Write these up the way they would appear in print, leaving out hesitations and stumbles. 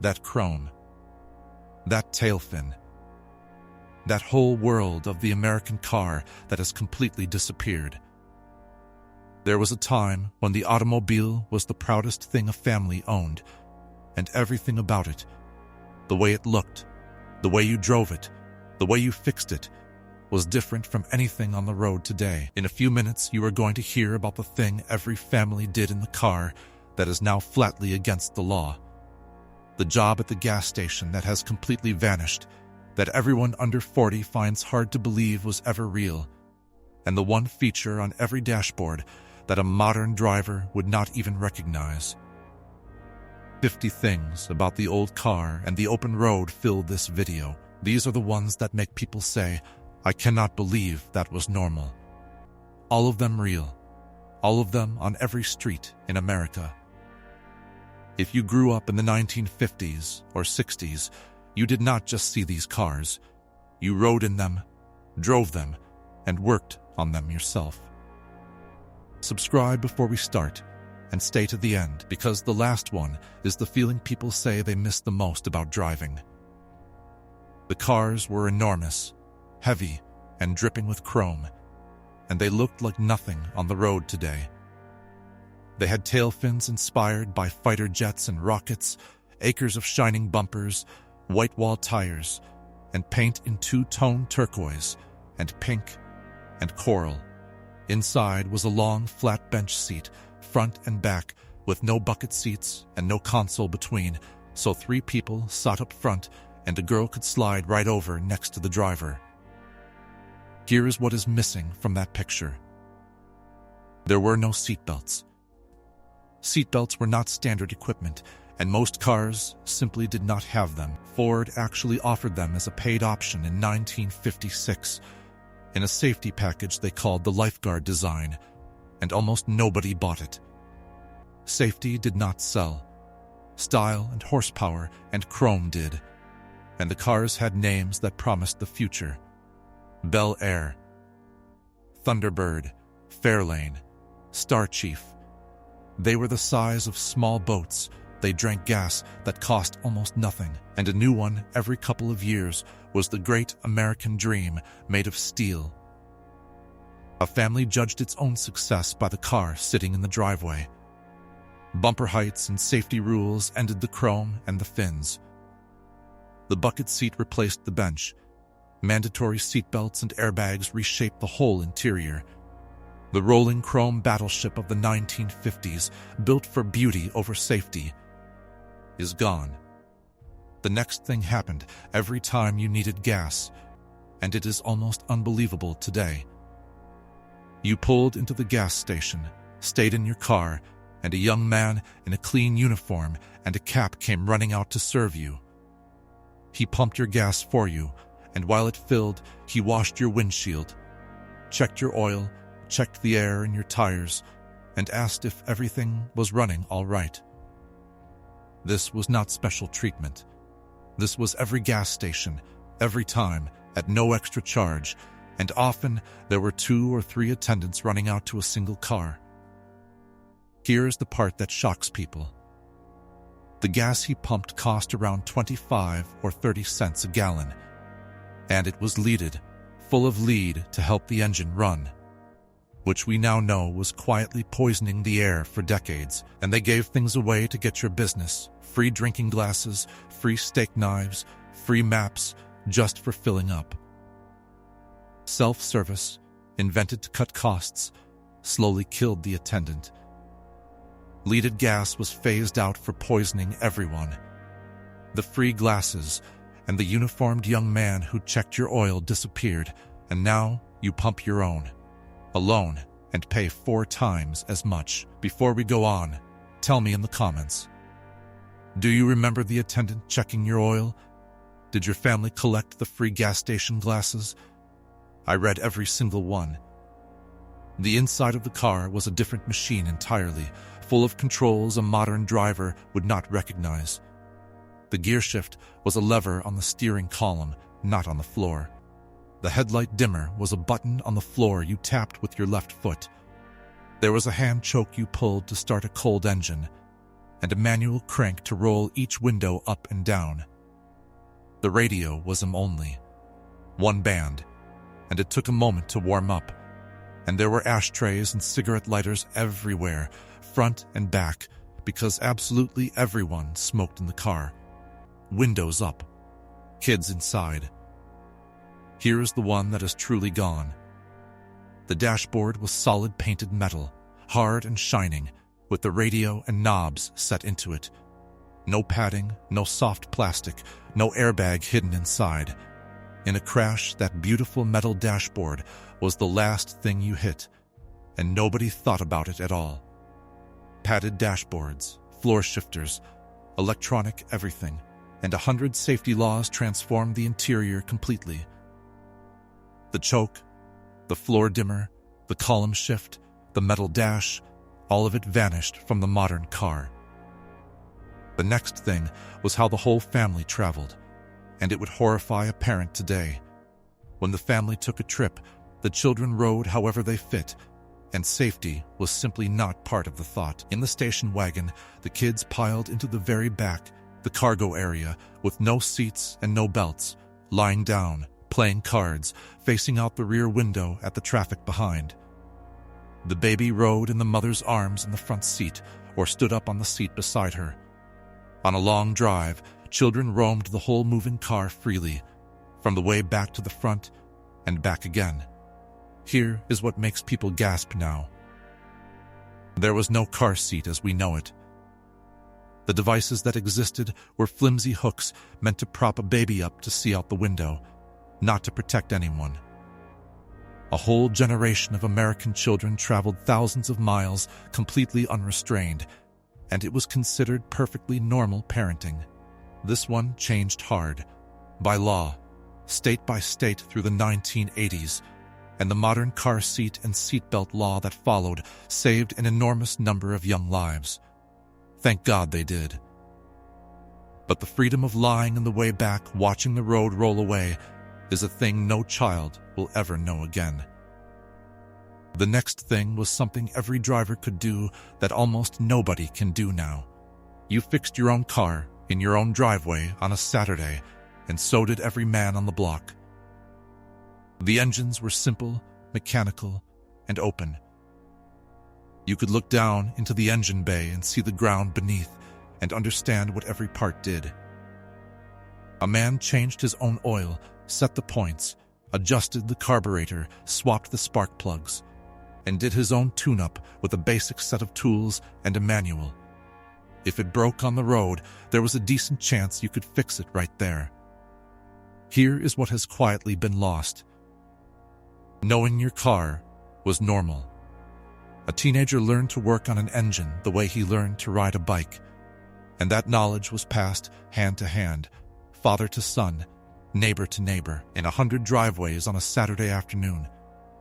that chrome, that tailfin, that whole world of the American car that has completely disappeared. There was a time when the automobile was the proudest thing a family owned, and everything about it, the way it looked, the way you drove it, the way you fixed it, was different from anything on the road today. In a few minutes, you are going to hear about the thing every family did in the car that is now flatly against the law. The job at the gas station that has completely vanished, that everyone under 40 finds hard to believe was ever real, and the one feature on every dashboard that a modern driver would not even recognize. 50 things about the old car and the open road fill this video. These are the ones that make people say, "I cannot believe that was normal." All of them real. All of them on every street in America. If you grew up in the 1950s or 60s, you did not just see these cars. You rode in them, drove them, and worked on them yourself. Subscribe before we start, and stay to the end, because the last one is the feeling people say they miss the most about driving. The cars were enormous, heavy, and dripping with chrome, and they looked like nothing on the road today. They had tailfins inspired by fighter jets and rockets, acres of shining bumpers, white wall tires, and paint in two-tone turquoise and pink and coral. Inside was a long, flat bench seat, front and back, with no bucket seats and no console between, so 3 people sat up front and a girl could slide right over next to the driver. Here is what is missing from that picture. There were no seatbelts. Seatbelts were not standard equipment, and most cars simply did not have them. Ford actually offered them as a paid option in 1956, in a safety package they called the lifeguard design, and almost nobody bought it. Safety did not sell. Style and horsepower and chrome did, and the cars had names that promised the future. Bel Air, Thunderbird, Fairlane, Star Chief. They were the size of small boats. They drank gas that cost almost nothing, and a new one every couple of years was the great American dream made of steel. A family judged its own success by the car sitting in the driveway. Bumper heights and safety rules ended the chrome and the fins. The bucket seat replaced the bench. Mandatory seatbelts and airbags reshaped the whole interior. The rolling chrome battleship of the 1950s, built for beauty over safety, is gone. The next thing happened every time you needed gas, and it is almost unbelievable today. You pulled into the gas station, stayed in your car, and a young man in a clean uniform and a cap came running out to serve you. He pumped your gas for you, and while it filled, he washed your windshield, checked your oil, checked the air in your tires, and asked if everything was running all right. This was not special treatment. This was every gas station, every time, at no extra charge, and often there were 2 or 3 attendants running out to a single car. Here's the part that shocks people. The gas he pumped cost around 25 or 30 cents a gallon, and it was leaded, full of lead to help the engine run, which we now know was quietly poisoning the air for decades, and they gave things away to get your business: free drinking glasses, free steak knives, free maps, just for filling up. Self-service, invented to cut costs, slowly killed the attendant. Leaded gas was phased out for poisoning everyone. The free glasses and the uniformed young man who checked your oil disappeared, and now you pump your own, alone, and pay 4 times as much. Before we go on, tell me in the comments. Do you remember the attendant checking your oil? Did your family collect the free gas station glasses? I read every single one. The inside of the car was a different machine entirely, full of controls a modern driver would not recognize. The gear shift was a lever on the steering column, not on the floor. The headlight dimmer was a button on the floor you tapped with your left foot. There was a hand choke you pulled to start a cold engine, and a manual crank to roll each window up and down. The radio was only one band, and it took a moment to warm up, and there were ashtrays and cigarette lighters everywhere, front and back, because absolutely everyone smoked in the car. Windows up, kids inside. Here is the one that is truly gone. The dashboard was solid painted metal, hard and shining, with the radio and knobs set into it. No padding, no soft plastic, no airbag hidden inside. In a crash, that beautiful metal dashboard was the last thing you hit, and nobody thought about it at all. Padded dashboards, floor shifters, electronic everything, and 100 safety laws transformed the interior completely. The choke, the floor dimmer, the column shift, the metal dash, all of it vanished from the modern car. The next thing was how the whole family traveled, and it would horrify a parent today. When the family took a trip, the children rode however they fit, and safety was simply not part of the thought. In the station wagon, the kids piled into the very back, the cargo area, with no seats and no belts, lying down, playing cards, facing out the rear window at the traffic behind. The baby rode in the mother's arms in the front seat, or stood up on the seat beside her. On a long drive, children roamed the whole moving car freely, from the way back to the front and back again. Here is what makes people gasp now. There was no car seat as we know it. The devices that existed were flimsy hooks meant to prop a baby up to see out the window, not to protect anyone. A whole generation of American children traveled thousands of miles completely unrestrained, and it was considered perfectly normal parenting. This one changed hard, by law, state by state through the 1980s, and the modern car seat and seatbelt law that followed saved an enormous number of young lives. Thank God they did. But the freedom of lying in the way back, watching the road roll away, is a thing no child will ever know again. The next thing was something every driver could do that almost nobody can do now. You fixed your own car in your own driveway on a Saturday, and so did every man on the block. The engines were simple, mechanical, and open. You could look down into the engine bay and see the ground beneath and understand what every part did. A man changed his own oil, set the points, adjusted the carburetor, swapped the spark plugs, and did his own tune-up with a basic set of tools and a manual. If it broke on the road, there was a decent chance you could fix it right there. Here is what has quietly been lost. Knowing your car was normal. A teenager learned to work on an engine the way he learned to ride a bike, and that knowledge was passed hand to hand, father to son, neighbor to neighbor, in 100 driveways on a Saturday afternoon.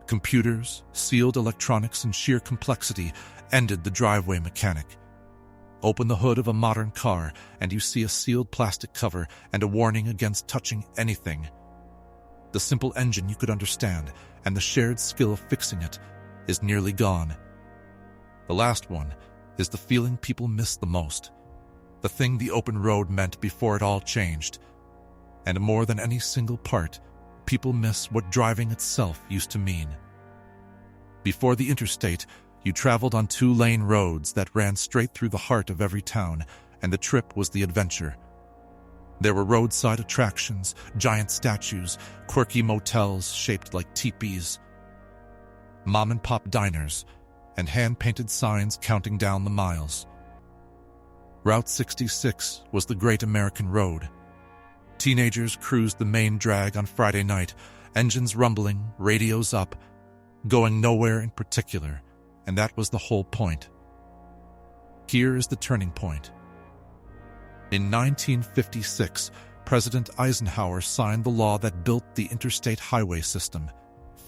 Computers, sealed electronics, and sheer complexity ended the driveway mechanic. Open the hood of a modern car, and you see a sealed plastic cover and a warning against touching anything. The simple engine you could understand, and the shared skill of fixing it, is nearly gone. The last one is the feeling people miss the most, the thing the open road meant before it all changed. And more than any single part, people miss what driving itself used to mean. Before the interstate, you traveled on 2-lane roads that ran straight through the heart of every town, and the trip was the adventure. There were roadside attractions, giant statues, quirky motels shaped like teepees, mom-and-pop diners, and hand-painted signs counting down the miles. Route 66 was the great American road. Teenagers cruised the main drag on Friday night, engines rumbling, radios up, going nowhere in particular, and that was the whole point. Here is the turning point. In 1956, President Eisenhower signed the law that built the interstate highway system,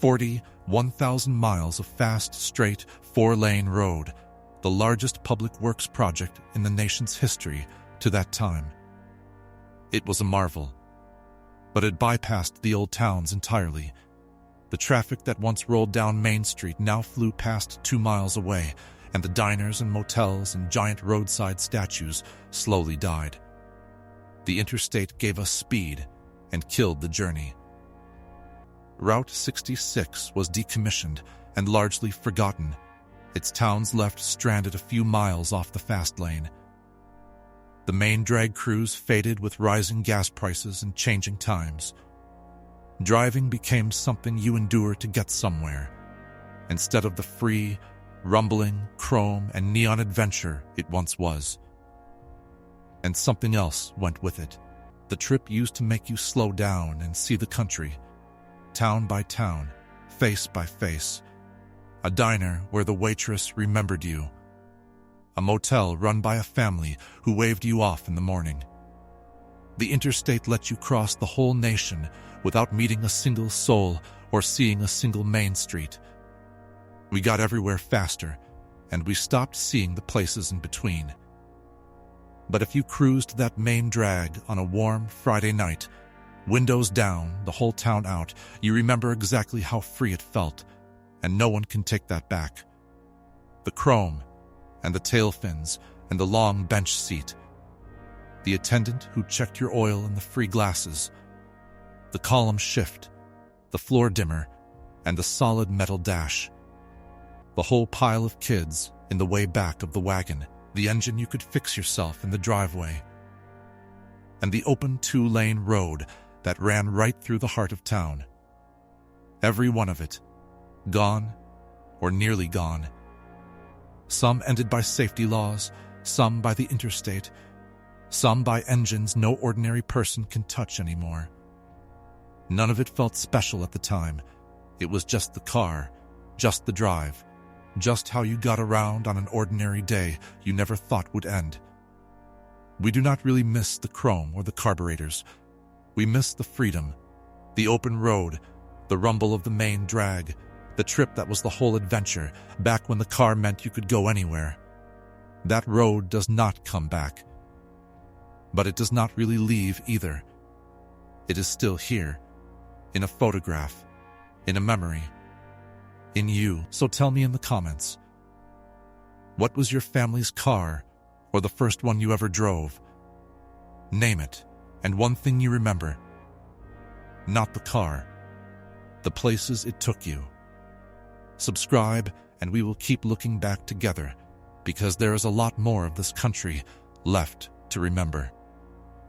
1,000 miles of fast, straight, 4-lane road, the largest public works project in the nation's history to that time. It was a marvel, but it bypassed the old towns entirely. The traffic that once rolled down Main Street now flew past 2 miles away, and the diners and motels and giant roadside statues slowly died. The interstate gave us speed and killed the journey. Route 66 was decommissioned and largely forgotten, its towns left stranded a few miles off the fast lane. The main drag crews faded with rising gas prices and changing times. Driving became something you endure to get somewhere, instead of the free, rumbling, chrome, and neon adventure it once was. And something else went with it. The trip used to make you slow down and see the country, town by town, face by face. A diner where the waitress remembered you. A motel run by a family who waved you off in the morning. The interstate let you cross the whole nation without meeting a single soul or seeing a single main street. We got everywhere faster, and we stopped seeing the places in between. But if you cruised that main drag on a warm Friday night, windows down, the whole town out, you remember exactly how free it felt, and no one can take that back. The chrome, and the tailfins, and the long bench seat. The attendant who checked your oil and the free glasses. The column shift, the floor dimmer, and the solid metal dash. The whole pile of kids in the way back of the wagon, the engine you could fix yourself in the driveway. And the open 2-lane road that ran right through the heart of town. Every one of it, gone or nearly gone. Some ended by safety laws, some by the interstate, some by engines no ordinary person can touch anymore. None of it felt special at the time. It was just the car, just the drive, just how you got around on an ordinary day you never thought would end. We do not really miss the chrome or the carburetors. We miss the freedom, the open road, the rumble of the main drag, the trip that was the whole adventure, back when the car meant you could go anywhere. That road does not come back. But it does not really leave either. It is still here, in a photograph, in a memory, in you. So tell me in the comments, what was your family's car, or the first one you ever drove? Name it, and one thing you remember. Not the car, the places it took you. Subscribe, and we will keep looking back together, because there is a lot more of this country left to remember.